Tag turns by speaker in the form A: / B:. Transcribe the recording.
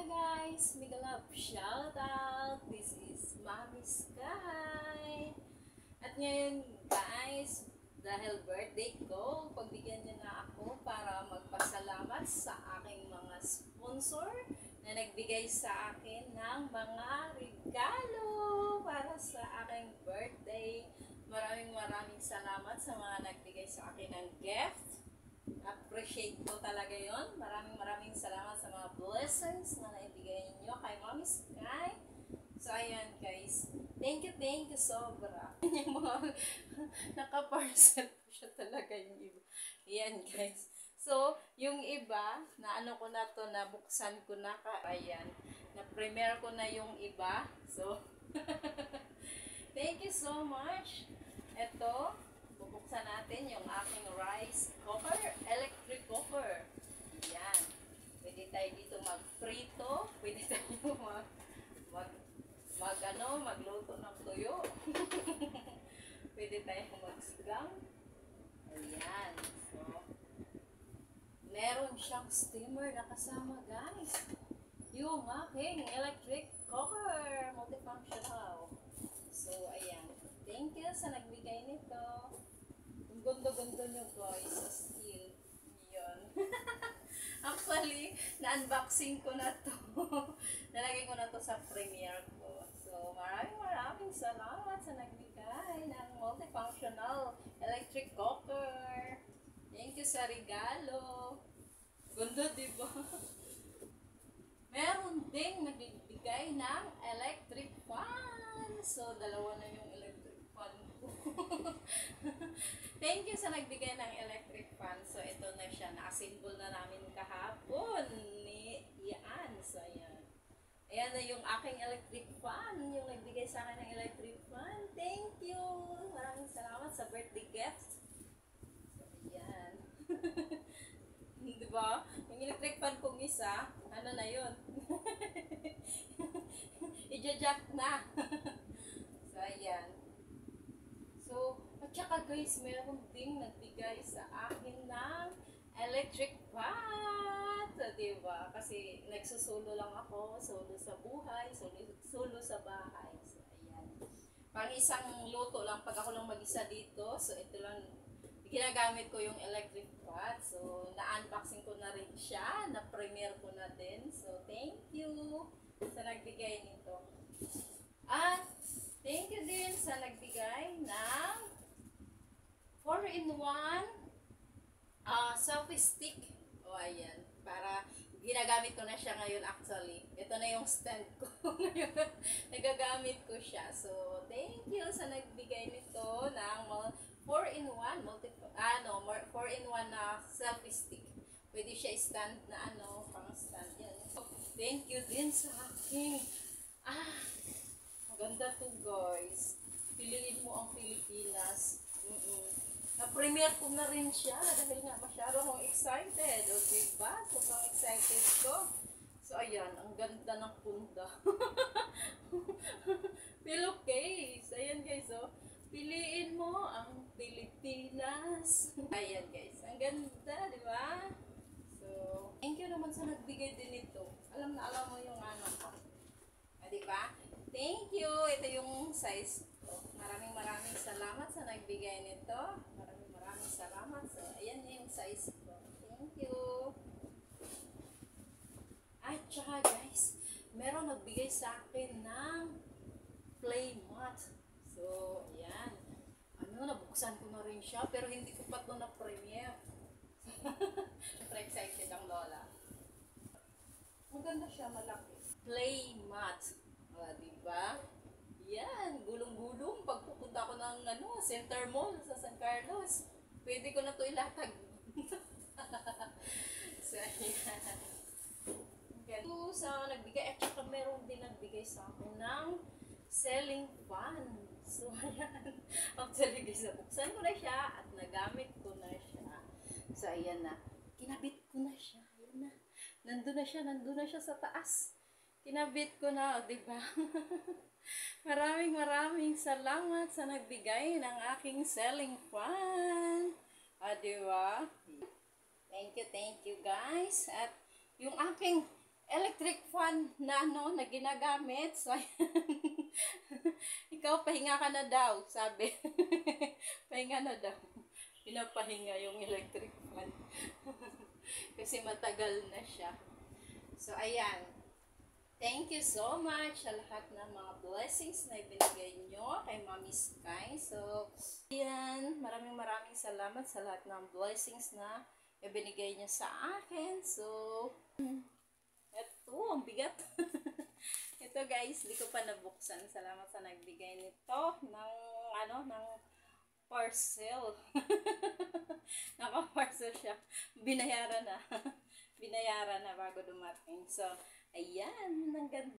A: guys! Mega love shout out! This is Mami Sky! At ngayon guys, dahil birthday ko, pagbigyan niyo na ako para magpasalamat sa aking mga sponsor na nagbigay sa akin ng mga regalo para sa aking birthday. Maraming salamat sa mga nagbigay sa akin ng gift. Appreciate ko talaga yon. Maraming salamat sa mga blessings na naibigay niyo kay Mami Sky. So, ayan guys. Thank you sobra. Yung mga naka-parcel ko siya talaga yung iba. Ayan guys. So, yung iba, na ano ko na to, nabuksan ko na ayan. Na-premiere ko na yung iba. So, thank you so much. Ito, bubuksan natin yung aking rice cooker, electric cooker. Yan. Pwede tayo dito mag-prito. Pwede tayo magluto ng tuyo. Pwede tayo mag-sigang. Ayan. So, meron siyang steamer na kasama, guys. Yung aking electric cooker. Multifunctional. So, ayan. Thank you sa nagbigay nito. Ang ganda-ganda nyo guys, sa steel. Yun. Actually, na-unboxing ko na to. Nalagay ko na to sa premiere ko. So, maraming salamat sa nagbigay ng multifunctional electric cooker. Thank you sa regalo. Ganda, diba? Meron ding nagbibigay ng electric fan. So, dalawa na yung electric fan ko. Thank you sa nagbigay ng electric fan. So, ito na siya. Na-assemble na namin kahapon. Yan. So, ayan. Ayan na yung aking electric fan. Yung nagbigay sa akin ng electric fan. Thank you. Maraming salamat sa birthday gift. So, ayan. Diba? Yung electric fan kong isa, ano na yun? I-jack na. So, ayan. So, at saka guys, meron ding nagbigay sa akin ng electric pot. Diba? Kasi nagsusulo lang ako. Solo sa buhay, solo sa bahay. So, ayan. Pang isang luto lang, pag ako lang mag-isa dito. So, ito lang, ginagamit ko yung electric pot. So, na-unboxing ko na rin siya. Na-premiere ko na din. So, thank you sa nagbigay nito. At, thank you din sa nagbigay ng 4-in-1 selfie stick. O, ayan. Para, ginagamit ko na siya ngayon actually. Ito na yung stand ko. Nagagamit ko siya. So, thank you sa nagbigay nito ng 4-in-1 4-in-1 na selfie stick. Pwede siya stand na pang stand yan. So, thank you din sa aking maganda to guys. Piliin mo ang Pilipinas. Na-premiere ko na rin siya dahil nga masyado akong excited. O diba? Sobrang excited ko. So ayan, ang ganda ng punta. Pillowcase. Ayan guys, oh. Piliin mo ang Pilipinas. Ayan guys, ang ganda, di ba? So, thank you naman sa nagbigay din ito. Alam mo yung ko. Di ba? Thank you. Ito yung size ko. Maraming salamat sa nagbigay nito. Maraming salamat. So, ayan yung size ko. Thank you. At saka guys, meron nagbigay sa akin ng play mat. So, ayan. Nabuksan ko na rin siya, pero hindi ko pa ito na-premiere. Siyempre excited ang lola. Maganda siya, malaki. Play mat. Diba? Yan, gulong-gulong. Pag pupunta ko ng Center Mall sa San Carlos, pwede ko na ito ilatag. So, ayan. Ito sa nagbigay, at saka meron din nagbigay sa akin ng selling fan. So, ayan. Actually, guys, nabuksan ko na siya at nagamit ko na siya. So, ayan na. Kinabit ko na siya. Ayan na. Nandun na siya sa taas. Kinabit ko na, diba? Maraming salamat sa nagbigay ng aking selling fan. Diba? Thank you guys. At yung aking electric fan na na ginagamit. So, ikaw, pahinga ka na daw, sabi. Pahinga na daw. Pinapahinga yung electric fan. Kasi matagal na siya. So, ayan. Thank you so much sa lahat ng mga blessings na ibinigay nyo kay Mami Sky. So, ayan. Maraming salamat sa lahat ng blessings na ibinigay niya sa akin. So, eto, ang bigat. Ito guys, di ko pa nabuksan. Salamat sa nagbigay nito ng parcel. Naka-parcel siya. Binayaran na. Binayaran na bago dumating. So, ayan, ang ganda.